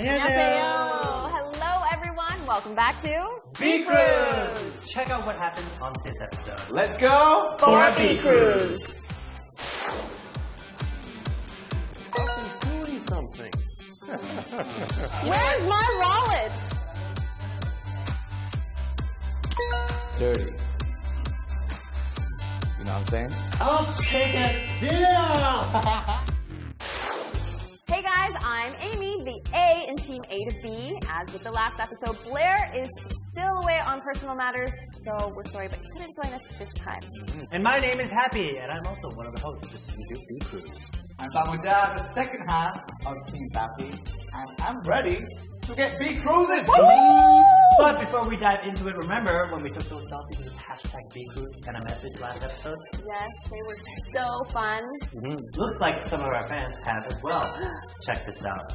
안녕하세요. Hello, everyone. Welcome back to B CRUZE. Check out what happened on this episode. Let's go for a B CRUZE. Doing something. Where's my wallet? Dirty. You know what I'm saying? I'll take it. Yeah. Hey guys, I'm Amy, the A in Team A to B. As with the last episode, Blair is still away on personal matters, so we're sorry, but he couldn't join us this time. And my name is Happy, and I'm also one of the hosts of this B CRUZE. I'm Bamuja, the second half of Team Baeppy, and I'm ready to get B CRUZing! But before we dive into it, remember when we took those selfies with hashtag B CRUZE and a message last episode? Yes, they were so fun. Looks like some of our fans have as well. Check this out.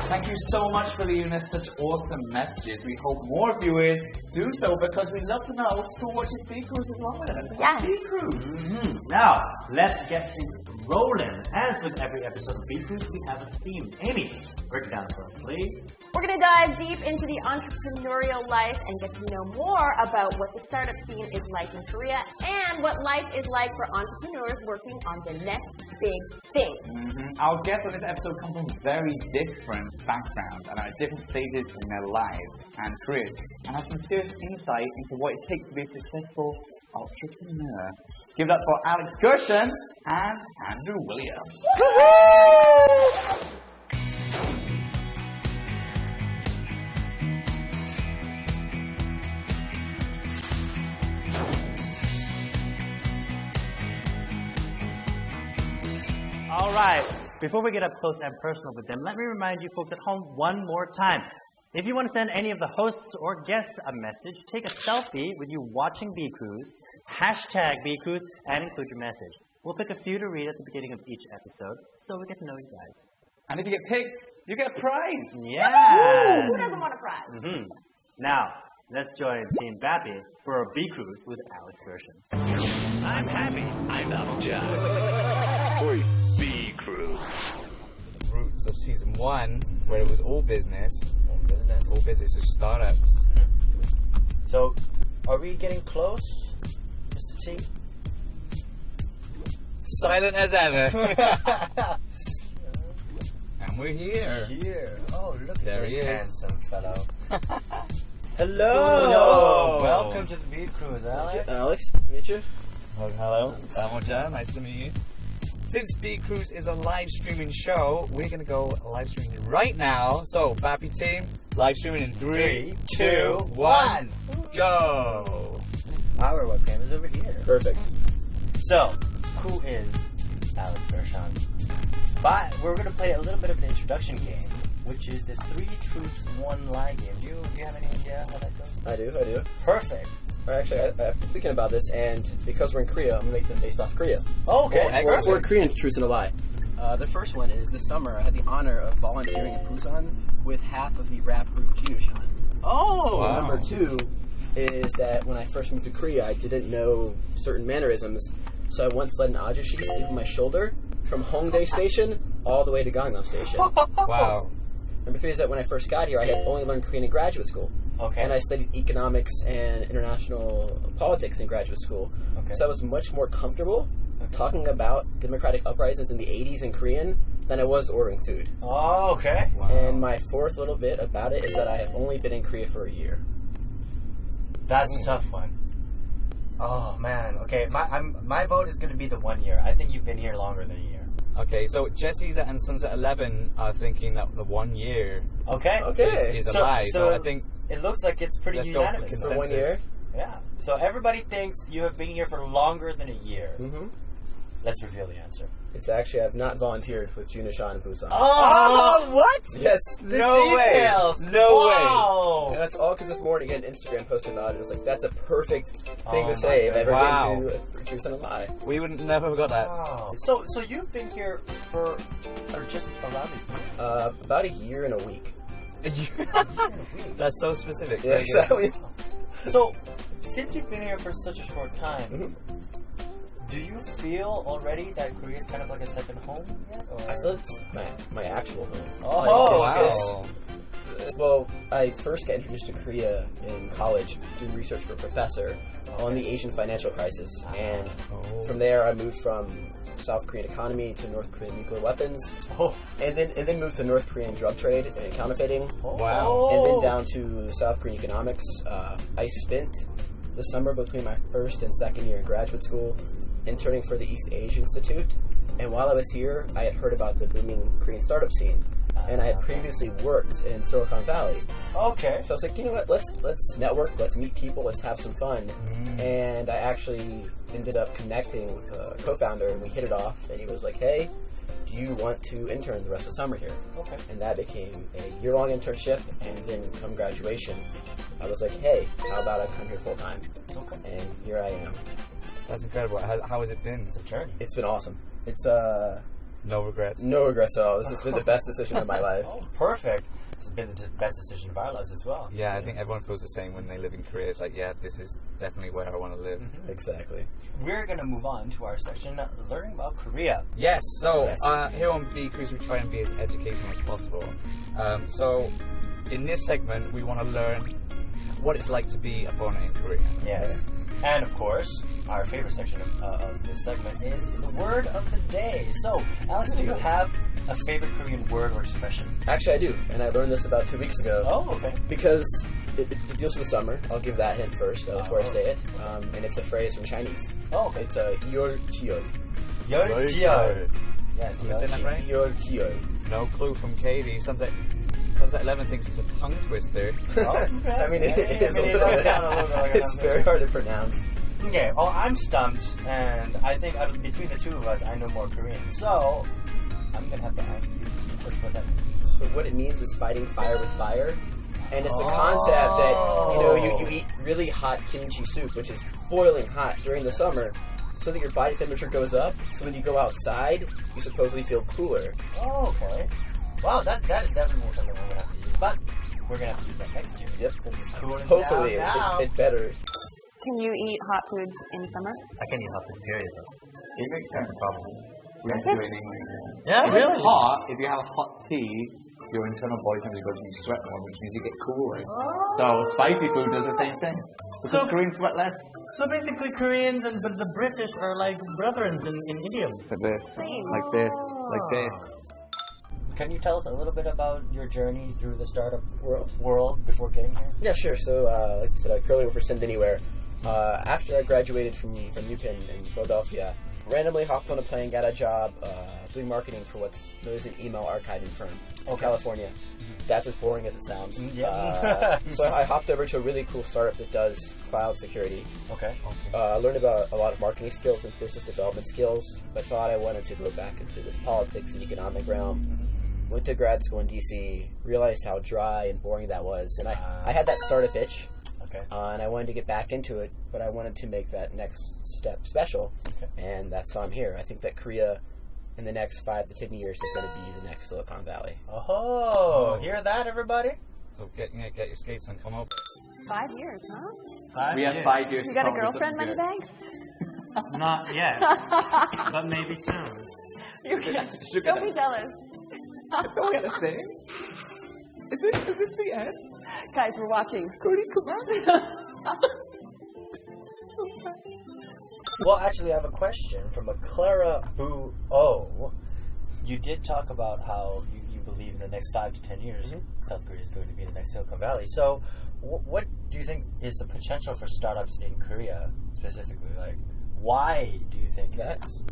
Thank you so much for leaving us such awesome messages. We hope more viewers do so because we'd love to know who watches B CRUZE along with us. Yes. B CRUZE. Now, let's get things rolling. As with every episode of B CRUZE, we have a theme. Amy, break it down for us, please. We're going to dive deep into the entrepreneurial life and get to know more about what the startup scene is like in Korea and what life is like for entrepreneurs working on the next big thing. Our guests on this episode come from very different backgrounds and are at different stages in their lives and careers and have some serious insight into what it takes to be a successful entrepreneur. Give it up for Alex Gershon and Andrew Williams. All right. Before we get up close and personal with them, let me remind you folks at home one more time. If you want to send any of the hosts or guests a message, take a selfie with you watching B CRUZE, hashtag B CRUZE, and include your message. We'll pick a few to read at the beginning of each episode, so we get to know you guys. And if you get picked, you get a prize. Yeah. Who doesn't want a prize? Now, let's join Team Baeppy for a B CRUZE with Alex Gershon. I'm Happy. I'm Bamuja. B CRUZE. Roots of season 1, where it was all business of startups. So, are we getting close, Mr. T? Silent as ever. And we're here. Here. Oh, look There at he this is. handsome fellow. Hello. Hello. Welcome to the B CRUZE, Alex. Alex, nice to meet you. Hello. Bamuja, nice to meet you. Since B CRUZE is a live streaming show, we're going to go live streaming right now. So, Baeppy team, live streaming in 3, 2, 1, go! Our webcam is over here. Perfect. So, who is Alex Gershon? But we're going to play a little bit of an introduction game, which is the 3 truths, 1 lie game. Do you have any idea how that goes? I do. Perfect. Actually, I've been thinking about this, and because we're in Korea, I'm going to make them based off Korea. Oh, okay. Or 4 Korean truths and a lie. The first one is this summer I had the honor of volunteering in Busan with half of the rap group Gershon. Oh! Wow. Number 2 is that when I first moved to Korea, I didn't know certain mannerisms, so I once let an ajushi sleep on my shoulder from Hongdae Station all the way to Gangnam Station. Wow. Number 3 is that when I first got here, I had only learned Korean in graduate school. Okay. And I studied economics and international politics in graduate school. Okay. So I was much more comfortable talking about democratic uprisings in the 80s in Korean than I was ordering food. Oh, okay. Wow. And my 4th little bit about it is that I have only been in Korea for a year. That's a tough one. Oh, man. Okay, my vote is going to be the 1 year. I think you've been here longer than a year. Okay, so Jesse's and Sunset 11 are thinking that the 1 year Okay. is a lie. So I think it looks like it's pretty let's go for unanimous. consensus. For 1 year? Yeah. So everybody thinks you have been here for longer than a year. Mm-hmm. Let's reveal the answer. It's actually, I've not volunteered with Junishan and Busan. Oh, what? Yes. No details. way. No Wow. And that's all because this morning an Instagram posted on it. It was like, that's a perfect thing Oh to say if my ever God. been to Juice and a Lie. way. We would never have got that. Wow. So you've been here for just around a year? About a year and a week. That's so specific. Yeah, exactly. So, since you've been here for such a short time, Mhm. do you feel already that Korea is kind of like a second home yet? Or? I feel it's my actual home. Oh, Like, Wow. Well, I first got introduced to Korea in college doing research for a professor on the Asian financial crisis. And from there, I moved from South Korean economy to North Korean nuclear weapons, Oh. and then moved to North Korean drug trade and counterfeiting, Wow. and then down to South Korean economics. I spent the summer between my first and second year in graduate school interning for the East Asia Institute. And while I was here, I had heard about the booming Korean startup scene. And I had previously worked in Silicon Valley. Okay. So I was like, you know what, let's network, let's meet people, let's have some fun. And I actually ended up connecting with a co-founder, and we hit it off, and he was like, hey, do you want to intern the rest of the summer here? Okay. And that became a year-long internship, and then come graduation, I was like, hey, how about I come here full-time? Okay. And here I am. That's incredible. How has it been? It's a journey. It's been awesome. It's No regrets. no regrets at all. This has been the best decision of my life. Oh, perfect. This has been the best decision of our lives as well. Yeah, I think everyone feels the same when they live in Korea. It's like, yeah, this is definitely where I want to live. Exactly. We're going to move on to our section, Learning About Korea. Yes, so Yes. Here on B CRUZE, we try and be as educational as possible. So in this segment, we want to learn what it's like to be a foreigner in Korea. Yes. And of course, our favorite section of this segment is the word of the day. So, Alex, do you have a favorite Korean word or expression? Actually, I do, and I learned this about 2 weeks ago. Oh, okay. Because it deals with the summer. I'll give that hint first before I say it. And it's a phrase from Chinese. Oh, okay. It's yorjiyo. Yeoljiyo. Yes, Am I saying that right? Yorjiyo. No clue from Katie. Sunset 11 thinks it's a tongue twister. I mean, it is a It little does bit. sound a little bit like a It's tongue very hard to pronounce. Okay, well, I'm stumped, and I think between the two of us, I know more Korean. So, I'm going to have to ask you first what that means. So what it means is fighting fire with fire. And it's the concept that, you eat really hot kimchi soup, which is boiling hot during the summer, so that your body temperature goes up. So when you go outside, you supposedly feel cooler. Oh, okay. Wow, that is definitely something we're going to have to use. But we're going to have to use that next year. Yep. Because it's cooling Hopefully, down now. it better. Can you eat hot foods in summer? I can eat hot food, period, though. Probably. We have to do it in English. Yeah, If it's hot, if you have hot tea, your internal body temperature goes and you sweat more, which means you get cooler. So spicy food does the same thing. Because Koreans sweat less. So basically, Koreans and the British are like brethren in idioms. Like this. Same. Like this. Like this. Can you tell us a little bit about your journey through the startup World. world before getting here? Yeah, sure. So, like I said, I currently work for Send Anywhere. After I graduated from UPenn in Philadelphia, randomly hopped on a plane, got a job doing marketing for what's known as an email archiving firm in California. That's as boring as it sounds. Yeah. So I hopped over to a really cool startup that does cloud security. Okay. I learned about a lot of marketing skills and business development skills, but thought I wanted to go back into this politics and economic realm. Went to grad school in DC, realized how dry and boring that was, and I had that startup itch. Okay. And I wanted to get back into it, but I wanted to make that next step special. Okay. And that's how I'm here. I think that Korea, in the next 5 to 10 years, is going to be the next Silicon Valley. Oh, hear that, everybody? So get your skates and come over. 5 years, huh? We have 5 years You to got a come up with girlfriend, something Moneybags? Not yet, but maybe soon. Don't be jealous. Don't get a thing. Is this the end? Guys, we're watching. Cody, come on. Well, actually, I have a question from a Clara Boo O. You did talk about how you believe in the next 5 to 10 years, South Korea is going to be the next Silicon Valley. So, what do you think is the potential for startups in Korea specifically? Like, why do you think That's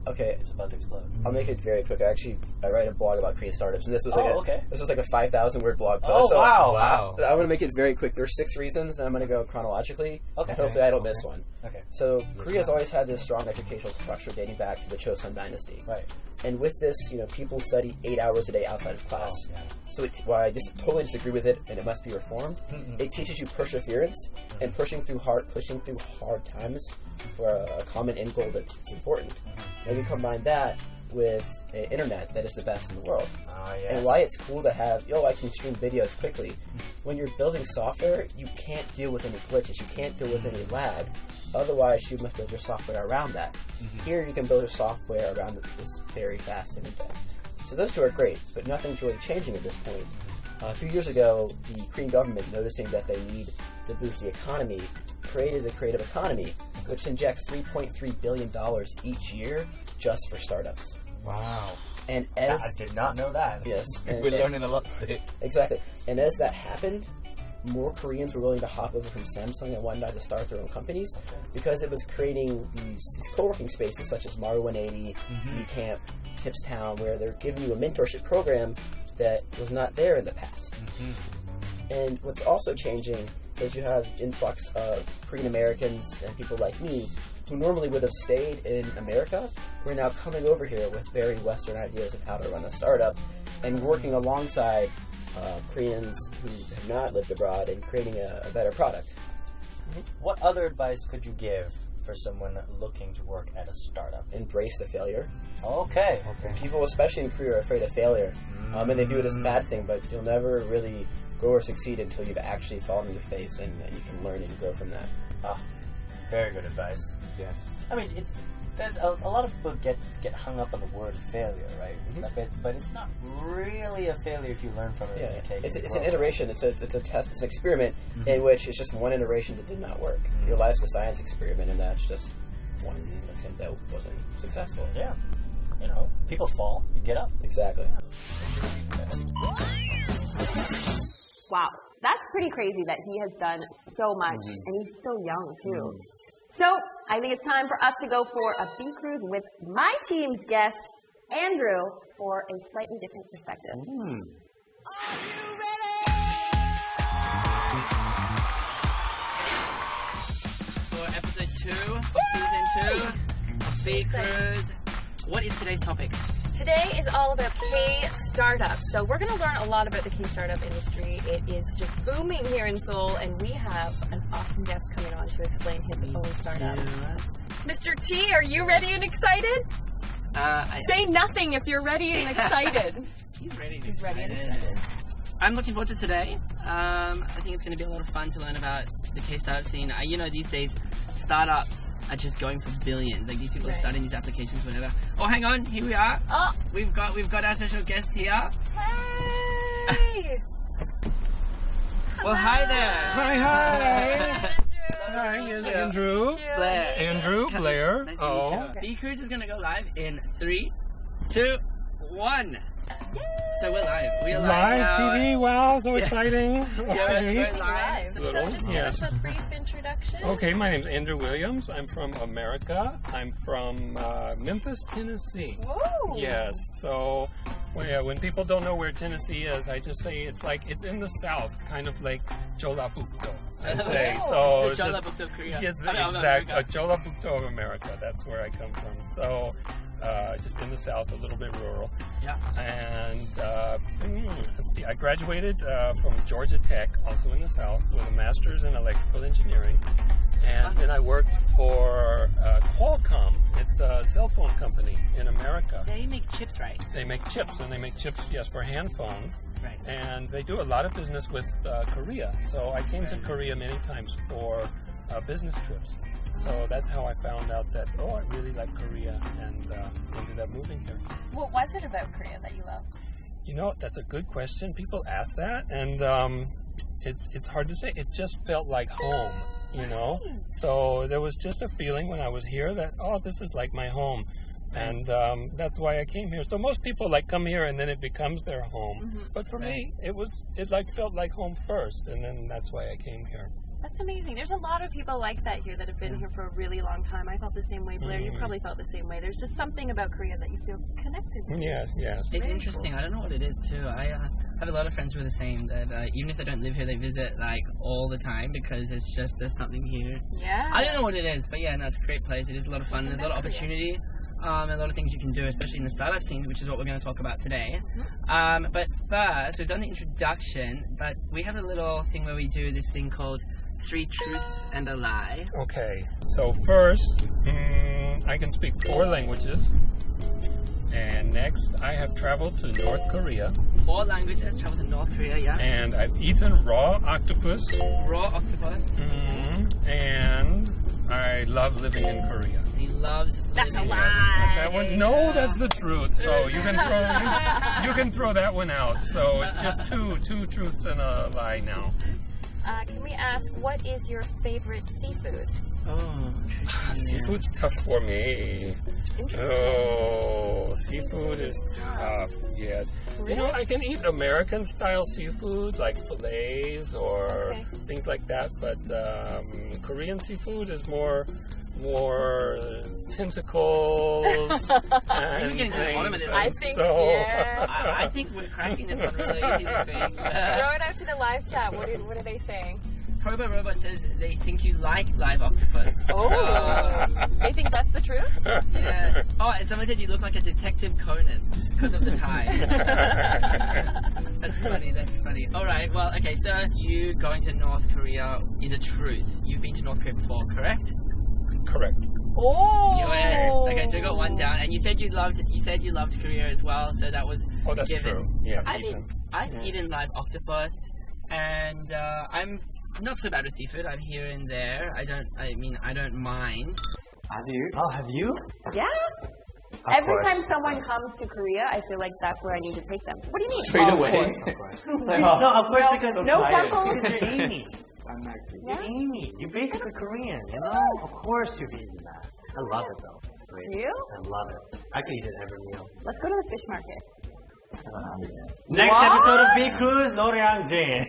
Okay, is about to explode. I'll make it very quick. I write a blog about Korean startups, and this was like a 5,000-word blog post. Oh, so wow. I'm going to make it very quick. There's 6 reasons, and I'm going to go chronologically. Okay. Hopefully I don't miss one. Okay. So Korea's always had this strong educational structure dating back to the Joseon dynasty. Right. And with this, people study 8 hours a day outside of class. Oh, yeah. So while I just totally disagree with it, and it must be reformed, it teaches you perseverance and pushing through hard times for a common end goal that's important. And you combine that with an internet that is the best in the world. Yes. And why it's cool to have, I can stream videos quickly. When you're building software, you can't deal with any glitches. You can't deal with any lag. Otherwise, you must build your software around that. Here, you can build your software around this very fast internet. So those two are great, but nothing's really changing at this point. A few years ago, the Korean government, noticing that they need to boost the economy, created the creative economy, which injects $3.3 billion each year just for startups. Wow. And I did not know that. Yes. We're learning a lot today. Exactly. And as that happened, more Koreans were willing to hop over from Samsung and whatnot to start their own companies because it was creating these co-working spaces such as Maru 180, D-Camp, Tipstown, where they're giving you a mentorship program that was not there in the past. And what's also changing is you have influx of Korean Americans and people like me who normally would have stayed in America, who are now coming over here with very Western ideas of how to run a startup and working alongside Koreans who have not lived abroad and creating a better product. What other advice could you give for someone looking to work at a startup? Embrace the failure. Okay. People, especially in Korea, are afraid of failure. And they view it as a bad thing, but you'll never really grow or succeed until you've actually fallen in the face and you can learn and grow from that. Very good advice. Yes. I mean, there's a lot of people get hung up on the word failure, right? But it's not really a failure if you learn from it. Yeah, and you take it's an iteration. It's a test. It's an experiment in which it's just one iteration that did not work. Your life's a science experiment, and that's just one attempt that wasn't successful. Yeah. People fall. You get up. Exactly. Wow, that's pretty crazy that he has done so much, and he's so young too. So I think it's time for us to go for a B Cruise with my team's guest, Andrew, for a slightly different perspective. Are you ready? For episode 2 of season 2 of B Cruise, what is today's topic? Today is all about K-startups. So we're going to learn a lot about the K-startup industry. It is just booming here in Seoul, and we have an awesome guest coming on to explain his own startup. Mr. T, are you ready and excited? Say nothing if you're ready and excited. He's ready. He's ready and excited. I'm looking forward to today. I think it's going to be a lot of fun to learn about the K-startup scene. These days, startups are just going for billions. Like, these people are starting these applications, whatever. Oh, hang on, here we are. Oh, we've got our special guest here. Hey! Well, hi there. Hi. Hi, Andrew. Blair. Andrew, Blair. Nice to meet you. B Cruise is going to go live in 3, 2, 1. So we're live. We are live now. TV. Wow, so exciting. We're live. So just give us a brief introduction. Okay, my name's Andrew Williams. I'm from America. I'm from Memphis, Tennessee. Whoa. Yes. So, when people don't know where Tennessee is, I just say it's in the south, kind of like Jeollabuk-do, I say. So it's the Jeollabuk-do, Korea. Yes, exactly. Jeollabuk-do of America. That's where I come from. So, just in the south, a little bit rural. Yeah. And let's see, I graduated from Georgia Tech, also in the south, with a master's in electrical engineering. And then I worked for Qualcomm. It's a cell phone company in America. They make chips, right? They make chips, and they make chips, yes, for hand phones. Right. And they do a lot of business with Korea. So I came to Korea many times for business trips. So that's how I found out that, I really like Korea, and ended up moving here. What was it about Korea that you loved? That's a good question. People ask that, and it's hard to say. It just felt like home, So there was just a feeling when I was here that, this is like my home. And that's why I came here. So most people like come here and then it becomes their home. But for me, it felt like home first, and then that's why I came here. That's amazing. There's a lot of people like that here that have been here for a really long time. I felt the same way, Blair. You probably felt the same way. There's just something about Korea that you feel connected to. Yes. It's interesting. I don't know what it is too. I have a lot of friends who are the same. That even if they don't live here, they visit like all the time because it's just there's something here. Yeah. I don't know what it is, but yeah, no, it's a great place. It is a lot of fun. There's a lot of opportunity. And a lot of things you can do, especially in the startup scene, which is what we're going to talk about today. But first, we've done the introduction, but we have a little thing where we do this thing called 3 truths and a lie. Okay, so first, I can speak 4 languages. And next, I have traveled to North Korea. 4 languages, traveled to North Korea, yeah. And I've eaten raw octopus. Raw octopus. And I love living in Korea. He loves That's a living lie. That one, no, that's the truth. So you can throw that one out. So it's just two truths and a lie now. Can we ask, what is your favorite seafood? Oh, Seafood's tough for me. Interesting. Oh, seafood is tough. Yes. Really? You know, I can eat American style seafood like fillets or things like that, but Korean seafood is more tentacles. We're getting to the bottom of this. I think, I think we're cracking this one really easy this week. Throw it out to the live chat. What are they saying? Probo Robot says they think you like live octopus. Oh, they think that's the truth? Yes. Oh, and someone said you look like a Detective Conan because of the tie. That's funny. All right, well, okay, so you going to North Korea is a truth. You've been to North Korea before, correct? Correct. Oh! Yes. Okay, so we got one down, and you said you loved Korea as well, so that was that's given. true. Yeah, I've eaten live octopus, and I'm not so bad with seafood. I'm here and there. I don't mind. Have you? Oh, have you? Yeah. Every time someone comes to Korea, I feel like that's where I need to take them. What do you mean? Straight away. No, of course, because no temples. You're Amy. Yeah. You're Amy. You're basically Korean, you know? Of course you're eating that. I love it though. It's great. You? I love it. I could eat it every meal. Let's go to the fish market. Next episode of B CRUZE, Arirang Jane.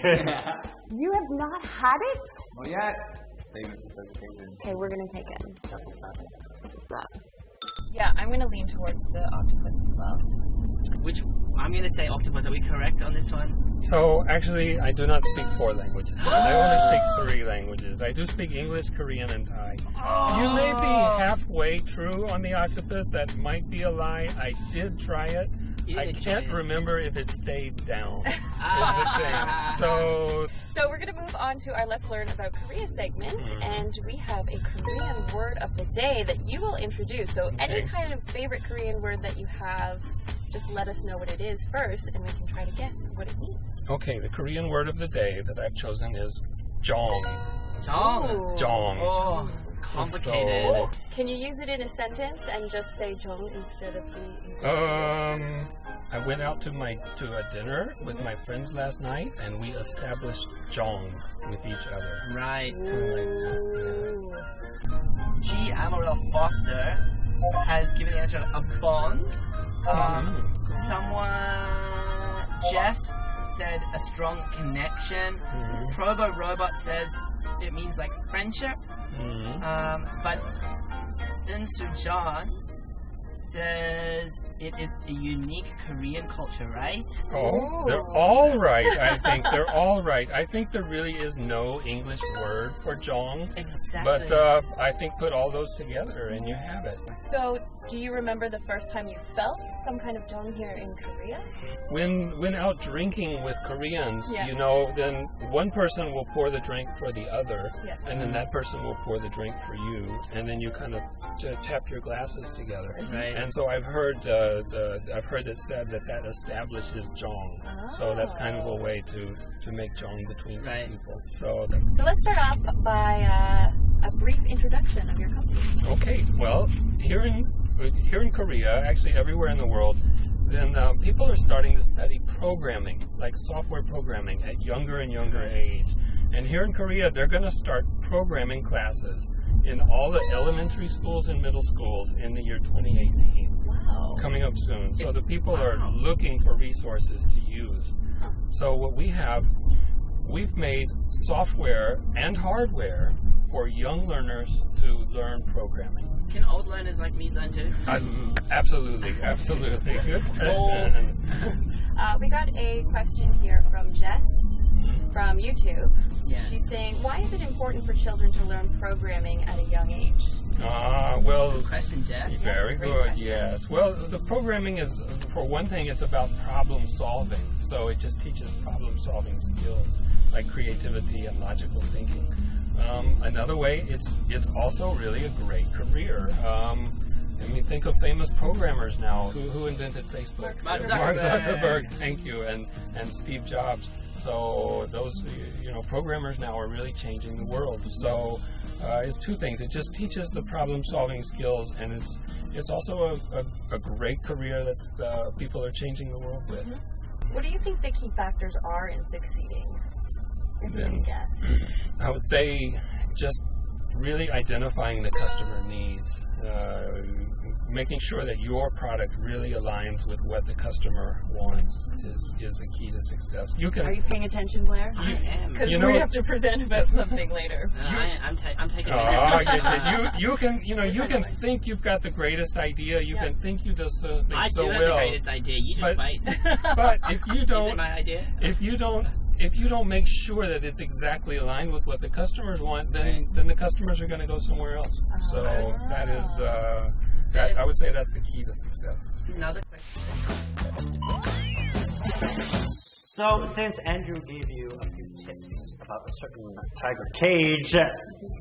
You have not had it? Not yet. Save it for the occasion. Okay, we're gonna take it. What's that? Yeah, I'm going to lean towards the octopus as well. Which I'm going to say octopus. Are we correct on this one? So actually, I do not speak 4 languages. I only speak 3 languages. I do speak English, Korean, and Thai. You may be halfway true on the octopus. That might be a lie. I did try it. I can't remember if it stayed down. So we're going to move on to our Let's Learn About Korea segment, and we have a Korean word of the day that you will introduce. So any kind of favorite Korean word that you have, just let us know what it is first, and we can try to guess what it means. Okay, the Korean word of the day that I've chosen is jong. Jong. Jong. Oh, complicated. Can you use it in a sentence and just say jong instead of the... I went out to a dinner with my friends last night, and we established jong with each other. Right. Yeah. G. Amaral Foster has given the answer a bond. Jess said a strong connection. Probo Robot says it means like friendship. But Eun Soo-John says it is a unique Korean culture, right? Oh, they're all right, I think. They're all right. I think there really is no English word for jong. Exactly. But I think put all those together and you have it. So, do you remember the first time you felt some kind of jong here in Korea? When out drinking with Koreans, you know, then one person will pour the drink for the other, and then that person will pour the drink for you, and then you kind of tap your glasses together. Right. And so I've heard it said that establishes jong. So that's kind of a way to make jong between two people. So let's start off by a brief introduction of your company. Okay. Well, here in Korea, actually everywhere in the world, then people are starting to study programming, like software programming, at younger and younger age. And here in Korea, they're going to start programming classes in all the elementary schools and middle schools in the year 2018. coming up soon. So the people are looking for resources to use. So what we've made software and hardware for young learners to learn programming. Can old learners like me learn too? Absolutely. Good question. We got a question here from Jess from YouTube. Yes. She's saying, why is it important for children to learn programming at a young age? Well, Good question, Jess. very Great good, question. yes. Well, the programming is, for one thing, it's about problem solving. So it just teaches problem solving skills like creativity and logical thinking. Another way, it's also really a great career. I mean, think of famous programmers now. Who invented Facebook? Mark Mark Zuckerberg. Zuckerberg, thank you, and Steve Jobs. So those, programmers now are really changing the world. So it's two things. It just teaches the problem-solving skills, and it's also a great career that people are changing the world with. What do you think the key factors are in succeeding? If you can guess. I would say just really identifying the customer needs, making sure that your product really aligns with what the customer wants is a key to success. Are you paying attention, Blair? I am. Because we have to present about something later. I'm taking it. Yes, you can think you've got the greatest idea. You can think you do so I so do have well. the greatest idea. You just bite. But if you Is don't, it my idea? if you don't make sure that it's exactly aligned with what the customers want, then the customers are going to go somewhere else. So that is, I would say that's the key to success. Another question. So, since Andrew gave you a few tips about a certain tiger cage,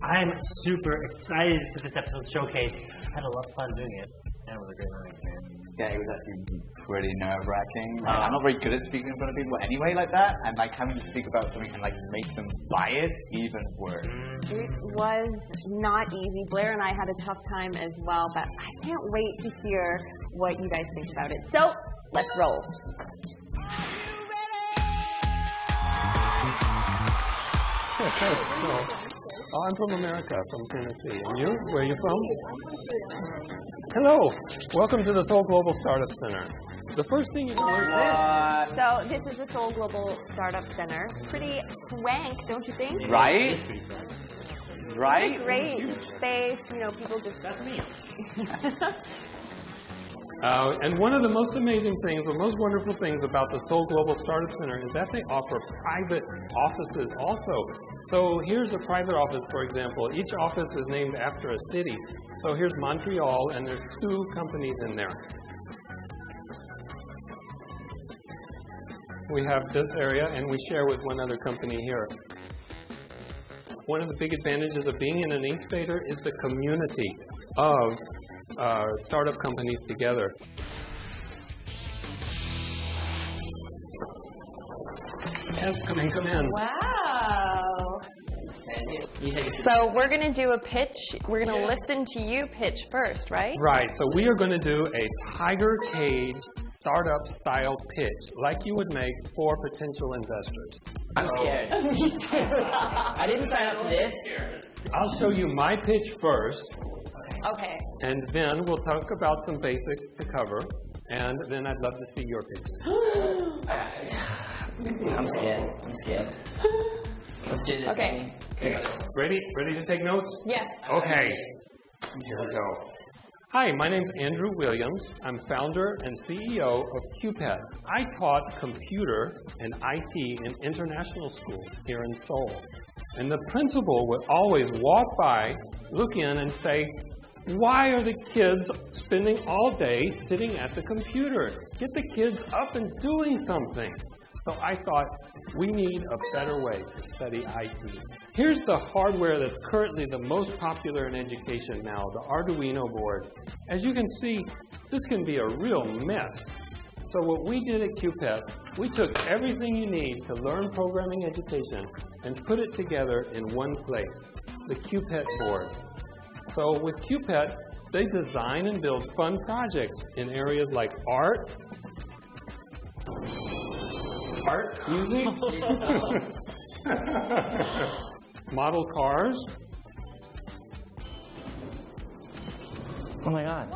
I'm super excited for this episode's showcase. I had a lot of fun doing it, and it was a great learning experience. Yeah, it was actually pretty nerve-wracking. I'm not very good at speaking in front of people anyway like that, and like having to speak about something and like make them buy it, even worse. It was not easy. Blair and I had a tough time as well, but I can't wait to hear what you guys think about it. So, let's roll. I'm from America, from Tennessee. And you? Where are you from? Hello. Welcome to the Seoul Global Startup Center. The first thing you know is this. So, this is the Seoul Global Startup Center. Pretty swank, don't you think? Right? Right? What a great space, people just... That's me. And one of the most amazing things, the most wonderful things about the Seoul Global Startup Center is that they offer private offices also. So here's a private office, for example. Each office is named after a city. So here's Montreal, and there's 2 companies in there. We have this area, and we share with one other company here. One of the big advantages of being in an incubator is the community of startup companies together. Yes, come in. Wow. So we're going to do a pitch. We're going to listen to you pitch first, right? Right, so we are going to do a tiger cage startup style pitch like you would make for potential investors. I'm scared. Me too. I didn't sign up for this. I'll show you my pitch first. Okay. And then we'll talk about some basics to cover, and then I'd love to see your pitch. I'm scared. Let's do this. Okay. Ready to take notes? Yes. Okay. Here we go. Hi, my name's Andrew Williams. I'm founder and CEO of QPET. I taught computer and IT in international schools here in Seoul. And the principal would always walk by, look in, and say, "Why are the kids spending all day sitting at the computer? Get the kids up and doing something." So I thought, we need a better way to study IT. Here's the hardware that's currently the most popular in education now, the Arduino board. As you can see, this can be a real mess. So what we did at QPET, we took everything you need to learn programming education and put it together in one place, the QPET board. So with QPET, they design and build fun projects in areas like art, music, model cars. Oh my God.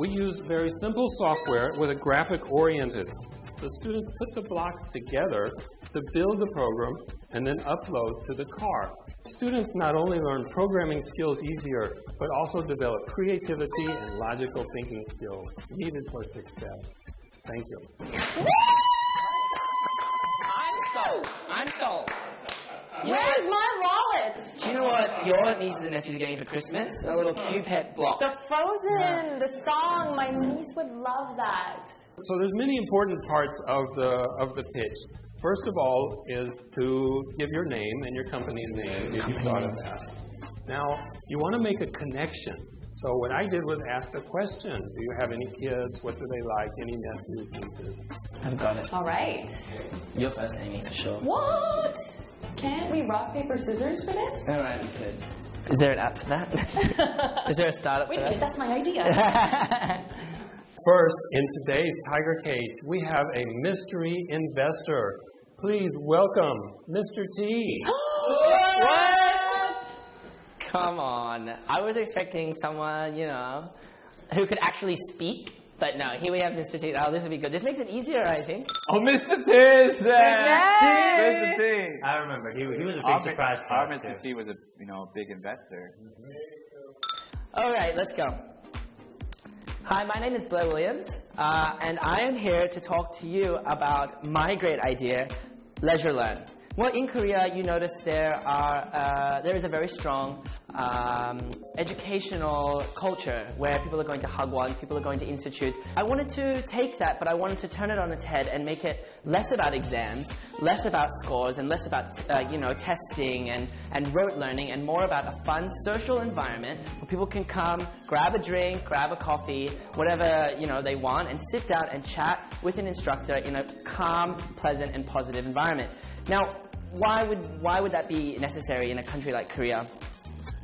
We use very simple software with a graphic oriented. The students put the blocks together to build the program and then upload to the car. Students not only learn programming skills easier, but also develop creativity and logical thinking skills needed for success. Thank you. I'm sold. Where's my wallet? Do you know what your nieces and nephews are getting for Christmas? A little Cupid block. The Frozen, the song. My niece would love that. So there's many important parts of the pitch. First of all is to give your name and your company's name if you thought of that. Now, you want to make a connection. So what I did was ask a question. Do you have any kids? What do they like? Any nephews, nieces? I've got it. All right. You're first, Amy, for sure. What? Can't we rock, paper, scissors for this? All right, we could. Is there an app for that? Is there a startup Wait for a minute, that? that's my idea. First, in today's Tiger Cage, we have a mystery investor. Please welcome Mr. T. What? Come on. I was expecting someone, who could actually speak. But no, here we have Mr. T. Oh, this would be good. This makes it easier, I think. Oh, Mr. T is there! Mr. T! I remember. He was a big surprise. Our Mr. T was a big investor. All right, let's go. Hi, my name is Blair Williams, and I am here to talk to you about my great idea, Leisure Learn. Well, in Korea, you notice there is a very strong educational culture where people are going to Hagwon, people are going to institutes. I wanted to take that, but I wanted to turn it on its head and make it less about exams, less about scores, and less about testing and rote learning, and more about a fun social environment where people can come, grab a drink, grab a coffee, whatever they want, and sit down and chat with an instructor in a calm, pleasant, and positive environment. Now, why would that be necessary in a country like Korea?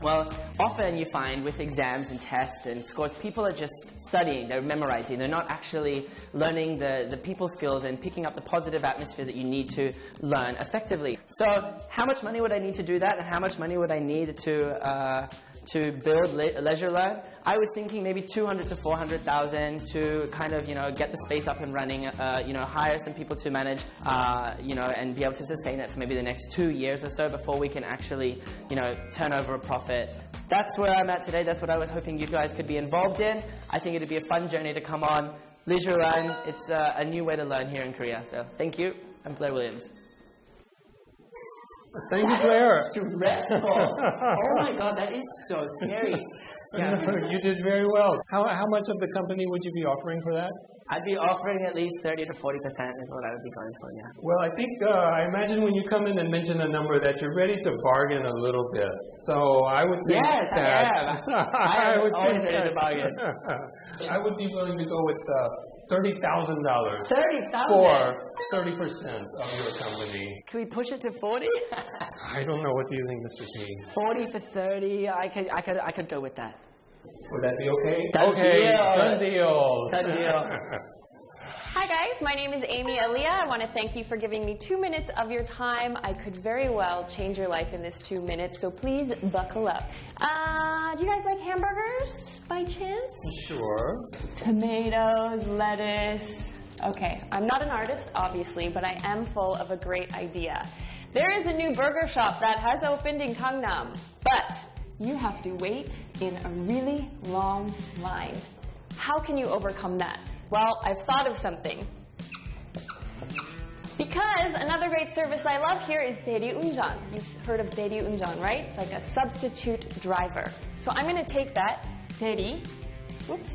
Well, often you find with exams and tests and scores, people are just studying, they're memorizing, they're not actually learning the people skills and picking up the positive atmosphere that you need to learn effectively. So, how much money would I need to do that, and how much money would I need to build Leisure Learn? I was thinking maybe 200 to 400,000 to kind of get the space up and running. Hire some people to manage, and be able to sustain it for maybe the next 2 years or so before we can actually, turn over a profit. That's where I'm at today. That's what I was hoping you guys could be involved in. I think it'd be a fun journey to come on. Leisure Learn. It's a new way to learn here in Korea. So thank you. I'm Blair Williams. Thank you, Blair. Stressful. Oh my God, that is so scary. Yeah. You did very well. How much of the company would you be offering for that? I'd be offering at least 30 to 40% is what I would be going for, yeah. Well, I think, I imagine when you come in and mention a number that you're ready to bargain a little bit. So I would think yes, that... I am always ready to bargain. I would be willing to go with $30,000 $30,000 for 30% of your company. Can we push it to 40? I don't know. What do you think, Mr. T? 40 for 30. I could go with that. Would that be okay? Done deal. Done deal. Done deal. Hi guys, my name is Amy Aliyah. I want to thank you for giving me 2 minutes of your time. I could very well change your life in this 2 minutes, so please buckle up. Do you guys like hamburgers by chance? Sure. Tomatoes, lettuce. Okay, I'm not an artist, obviously, but I am full of a great idea. There is a new burger shop that has opened in Gangnam, but you have to wait in a really long line. How can you overcome that? Well, I've thought of something. Because another great service I love here is 대리운전. You've heard of 대리운전, right? It's like a substitute driver. So I'm going to take that, 대리, whoops.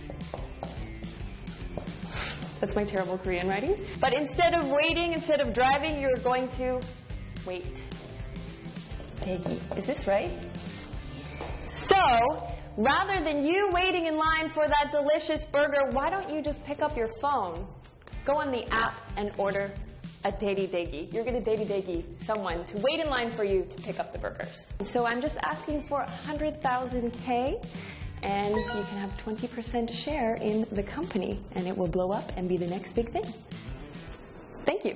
That's my terrible Korean writing. But instead of waiting, instead of driving, you're going to wait. 대기. Is this right? So, rather than you waiting in line for that delicious burger, why don't you just pick up your phone, go on the app and order a daegi. You're going to daegi someone to wait in line for you to pick up the burgers. So I'm just asking for 100,000 K, and you can have 20% share in the company, and it will blow up and be the next big thing. Thank you.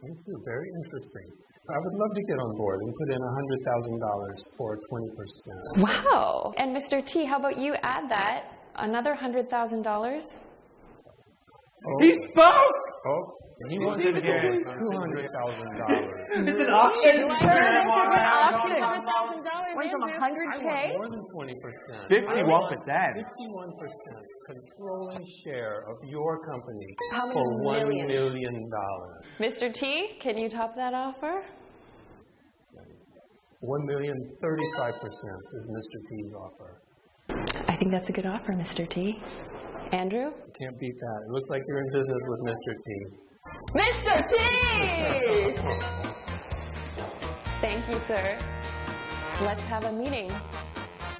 Thank you. Very interesting. I would love to get on board and put in $100,000 for 20%. Wow. And Mr. T, how about you add that Another $100,000? He spoke! Oh, he wants to get $200,000. It's an auction! Went from 100K? More than 20%. 51%. 51% controlling share of your company How many for $1 million? million. Mr. T, can you top that offer? 1,035,000 is Mr. T's offer. I think that's a good offer, Mr. T. Andrew? You can't beat that. It looks like you're in business with Mr. T. Mr. T! Thank you, sir. Let's have a meeting.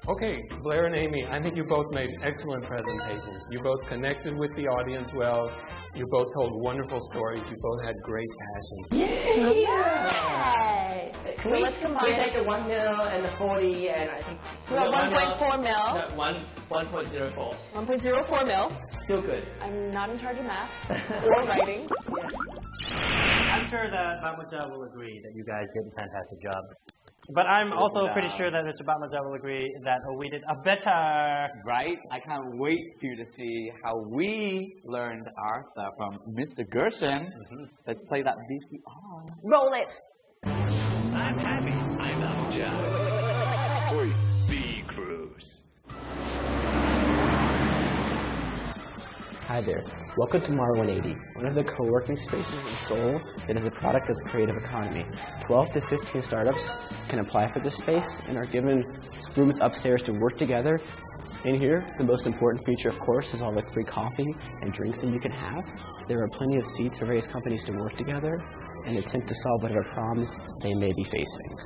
Okay, Blair and Amy, I think you both made excellent presentations. You both connected with the audience well. You both told wonderful stories. You both had great passion. Yay! So let's combine. We take the 1 mil and the 40, and I think We got 1.4 mil. No, 1.04. 1.04 mil. Still good. I'm not in charge of math or writing. I'm sure that Batmaja will agree that you guys did a fantastic job. But I'm also pretty sure that Mr. Batmaja will agree that we did a better. Right? I can't wait for you to see how we learned our stuff from Mr. Gershon. Let's play that VCR. Roll it. I'm happy. I'm AtoB. B CRUZE. Hi there. Welcome to Mar 180, one of the co-working spaces in Seoul that is a product of the creative economy. 12 to 15 startups can apply for this space and are given rooms upstairs to work together. In here, the most important feature, of course, is all the free coffee and drinks that you can have. There are plenty of seats for various companies to work together and attempt to solve whatever problems they may be facing.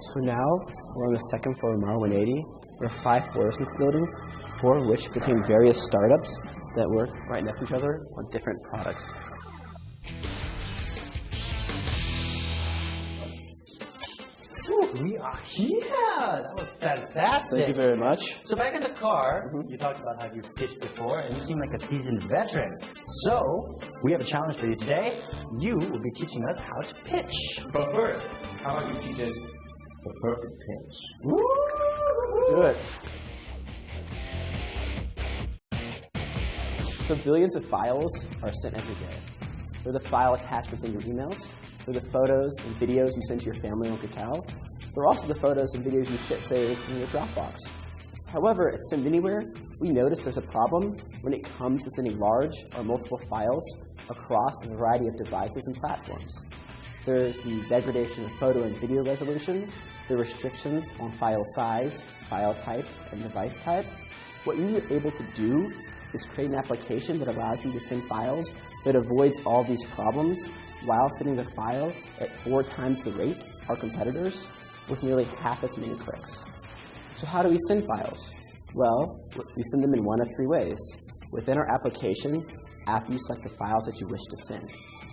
So now, we're on the second floor of Mar 180. There are 5 floors in this building, 4 of which contain various startups that work right next to each other on different products. We are here! That was fantastic! Thank you very much. So back in the car, you talked about how you pitched before, and you seem like a seasoned veteran. So, we have a challenge for you today. You will be teaching us how to pitch. But first, how about you teach us the perfect pitch? Let's do it. So billions of files are sent every day. They're the file attachments in your emails. They're the photos and videos you send to your family on Kakao. They're also the photos and videos you save in your Dropbox. However, at Send Anywhere, we notice there's a problem when it comes to sending large or multiple files across a variety of devices and platforms. There's the degradation of photo and video resolution, the restrictions on file size, file type, and device type. What you're able to do is create an application that allows you to send files that avoids all these problems while sending the file at 4 times the rate our competitors with nearly half as many clicks. So how do we send files? Well, we send them in one of 3 ways. Within our application, after you select the files that you wish to send.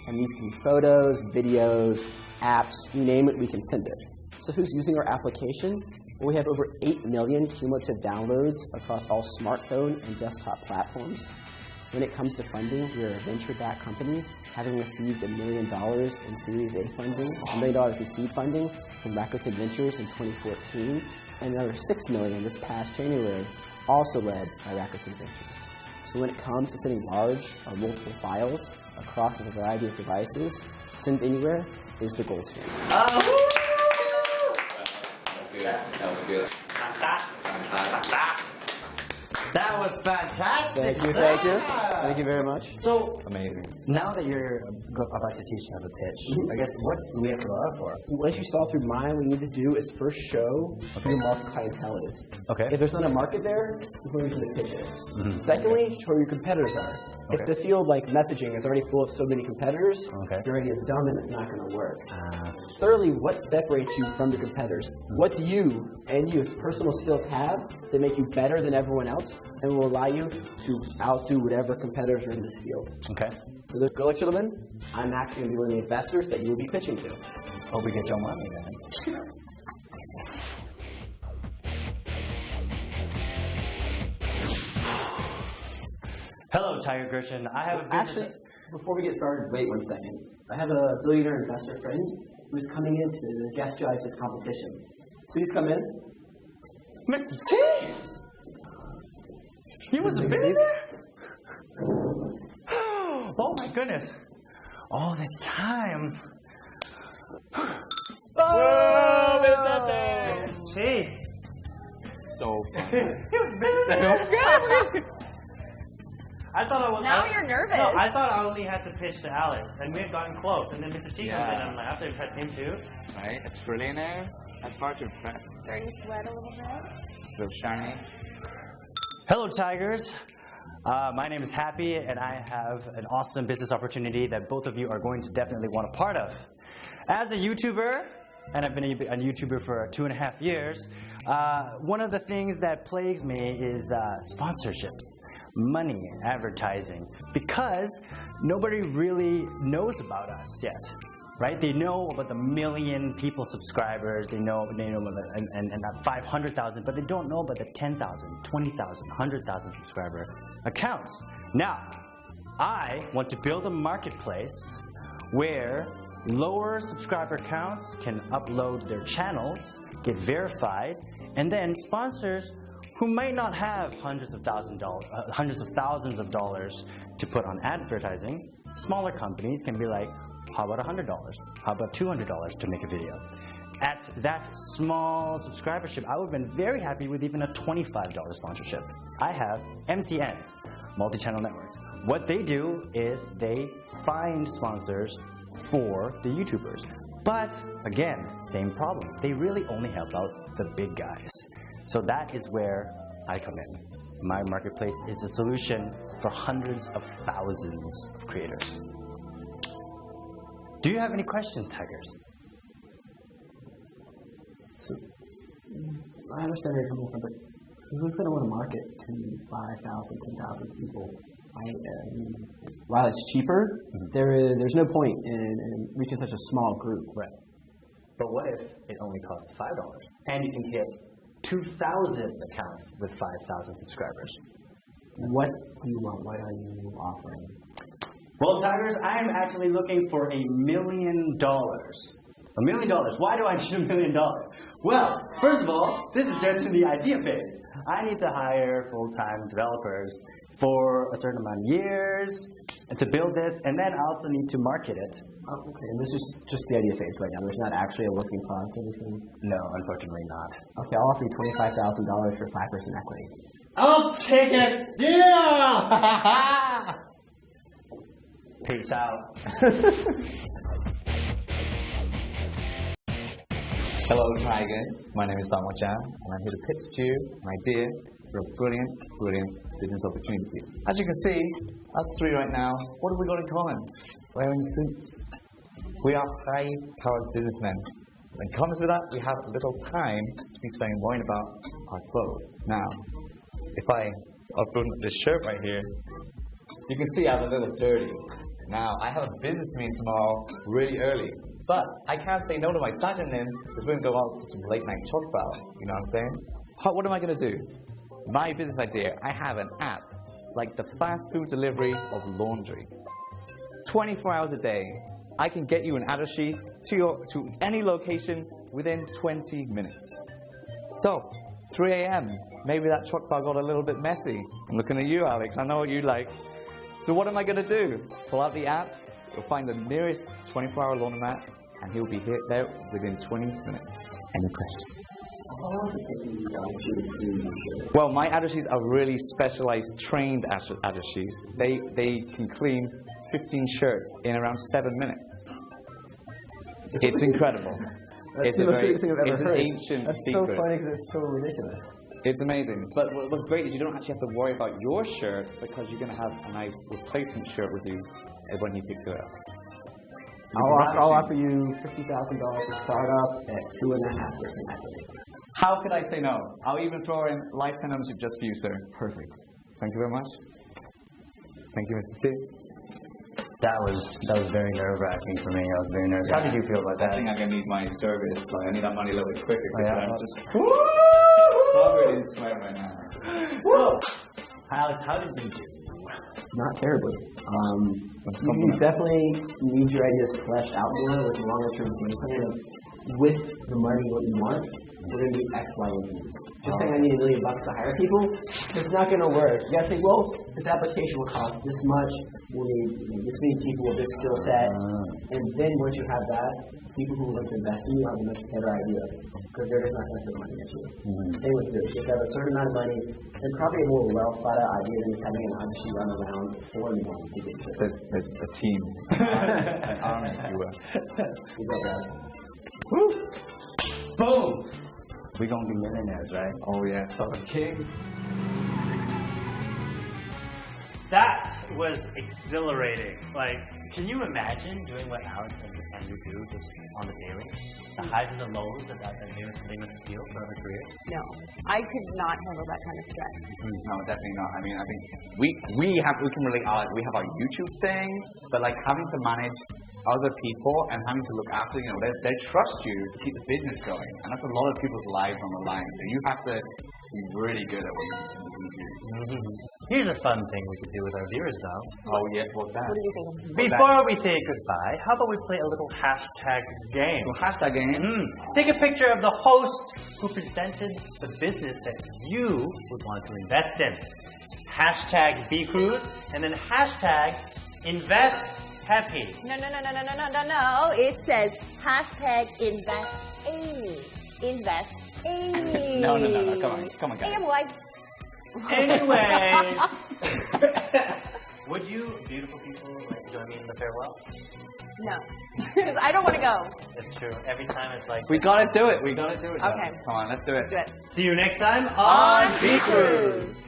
And these can be photos, videos, apps, you name it, we can send it. So who's using our application? Well, we have over 8 million cumulative downloads across all smartphone and desktop platforms. When it comes to funding, we are a venture-backed company, having received $1 million in Series A funding, $1 million in seed funding from Rakuten Ventures in 2014, and another $6 million this past January, also led by Rakuten Ventures. So when it comes to sending large or multiple files across a variety of devices, Send Anywhere is the gold standard. That was good. That was fantastic! Thank you, thank you. Thank you very much. So, Amazing. now that you're about to teach how to pitch, I guess what do we have to go out for? Once you saw through mine, what you need to do is first show who your market clientele is. Okay. If there's not a market there, there's no reason to pitch it. Secondly, show who your competitors are. If the field like messaging is already full of so many competitors, your idea is dumb and it's not going to work. Thirdly, what separates you from the competitors? What do you and your personal skills have that make you better than everyone else and will allow you to outdo whatever competitors are in this field? Okay. So good luck, gentlemen. I'm actually going to be one of the investors that you will be pitching to. Hope we get your money then. Hello, Tiger Gershon. I have a business. Actually, before we get started, wait 1 second. I have a billionaire investor friend who's coming in to guest judge this competition. Please come in. Mr. T! He was a billionaire? Oh my goodness. All this time. Whoa, Mr. T! So fun. He was a billionaire. I thought I was. Now you're nervous. No, I thought I only had to pitch to Alex, and we had gotten close. And then Mr. T comes in, and I'm like, I have to impress him too. Right? A trillionaire? That's hard to impress. Starting to sweat a little bit. A little shiny. Hello, Tigers. My name is Happy, and I have an awesome business opportunity that both of you are going to definitely want a part of. As a YouTuber, and I've been a YouTuber for 2.5 years, one of the things that plagues me is sponsorships, money, advertising, because nobody really knows about us yet. Right? They know about the 1 million people subscribers, they know about and 500,000, but they don't know about the 10,000, 20,000, 100,000 subscriber accounts. Now, I want to build a marketplace where lower subscriber counts can upload their channels, get verified, and then sponsors who might not have hundreds of thousands of dollars to put on advertising, smaller companies can be like, how about $100? How about $200 to make a video? At that small subscribership, I would have been very happy with even a $25 sponsorship. I have MCNs, multi-channel networks. What they do is they find sponsors for the YouTubers. But again, same problem. They really only help out the big guys. So that is where I come in. My marketplace is a solution for hundreds of thousands of creators. Do you have any questions, Tigers? So, I understand where you're coming from, but who's going to want to market to 5,000, 10,000 people? While it's cheaper, there's no point in reaching such a small group. Right. But what if it only costs $5 and you can hit 2,000 accounts with 5,000 subscribers? What do you want? What are you offering? Well, Tigers, I'm actually looking for $1 million. $1 million. Why do I need $1 million? Well, first of all, this is just in the idea phase. I need to hire full-time developers for a certain amount of years to build this, and then I also need to market it. Oh, okay, and this is just the idea phase right now. There's not actually a working product or anything? No, unfortunately not. Okay, I'll offer you $25,000 for 5% equity. I'll take it! Yeah! Peace out. Hello, Tigers. My name is Bamo Chan, and I'm here to pitch to you an idea for a brilliant, brilliant business opportunity. As you can see, us three right now, what have we got in common? Wearing suits. We are high-powered businessmen. In common with that, we have a little time to be spending worrying about our clothes. Now, if I open this shirt right here, you can see I'm a little dirty. Now, I have a business meeting tomorrow really early, but I can't say no to my pseudonym because we're going to go out for some late-night talk about, you know what I'm saying? What am I going to do? My business idea, I have an app, like the fast food delivery of laundry. 24 hours a day, I can get you an address sheet to any location within 20 minutes. So, 3 a.m., maybe that truck bar got a little bit messy. I'm looking at you, Alex, I know what you like. So what am I going to do? Pull out the app, you'll find the nearest 24-hour laundromat, and he'll be here there within 20 minutes. Any questions? Well, my address sheets are really specialized, trained address sheets. They can clean 15 shirts in around 7 minutes. It's incredible. That's the most ridiculous thing I've ever heard. It's an ancient That's secret. so funny because it's so ridiculous. It's amazing. But what's great is you don't actually have to worry about your shirt because you're going to have a nice replacement shirt with you when he picks it up. I'll offer you $50,000 to start up at 2.5% equity. How could I say no? I'll even throw in lifetime ownership just for you, sir. Perfect. Thank you very much. Thank you, Mr. T. That was very nerve-wracking for me. I was very nervous. How did you feel about that? I think I'm going to need my service. Like, I need that money a little bit quicker because yeah. I'm just covered in sweat right now. Woo! Alex, how did you do? Not terribly. You definitely need your ideas fleshed out more with a longer term game plan of with the money what you want, we're going to do X, Y, and Z. Just saying I need $1 million to hire people, it's not going to work. You got to say, well, this application will cost this much, we'll need this many people with this skill set, and then once you have that, people who want to invest in you have a much better idea, because they're just not going to throw money at you. Same with this. If you have a certain amount of money, and probably a more well thought out idea than just having an agency run around for you to get to. There's a team. An army, if you will. You go, guys. Woo! Boom! We're gonna be millionaires, right? Oh yeah, Startup Kings. That was exhilarating. Like, can you imagine doing what Alex and you do just on the daily? The highs and the lows that they must feel throughout their career? No, I could not handle that kind of stress. No, definitely not. I mean, I think we can relate. We have our YouTube thing, but like having to manage other people and having to look after, they trust you to keep the business going, and that's a lot of people's lives on the line. So you have to be really good at what you do. Here's a fun thing we could do with our viewers now. Oh yes, what's that? What do you think? Before we say goodbye, how about we play a little hashtag game? Hashtag game? Take a picture of the host who presented the business that you would want to invest in. Hashtag B CRUZE, and then hashtag invest happy. No. It says hashtag invest Amy. Invest Amy. No. Come on, guys. Anyway, would you beautiful people like to join me in the farewell? No, because I don't want to go. That's true. Every time it's like we gotta do it. Okay. Come on, let's do it. See you next time on B CRUZE.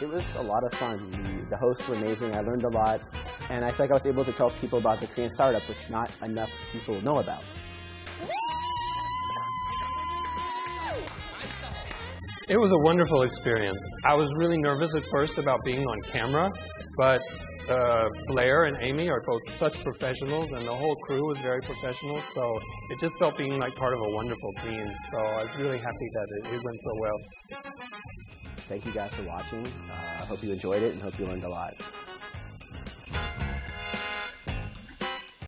It was a lot of fun. The hosts were amazing. I learned a lot. And I feel like I was able to tell people about the Korean startup, which not enough people know about. It was a wonderful experience. I was really nervous at first about being on camera, but Blair and Amy are both such professionals, and the whole crew was very professional, so it just felt being like part of a wonderful team. So I was really happy that it went so well. Thank you guys for watching. I hope you enjoyed it and hope you learned a lot.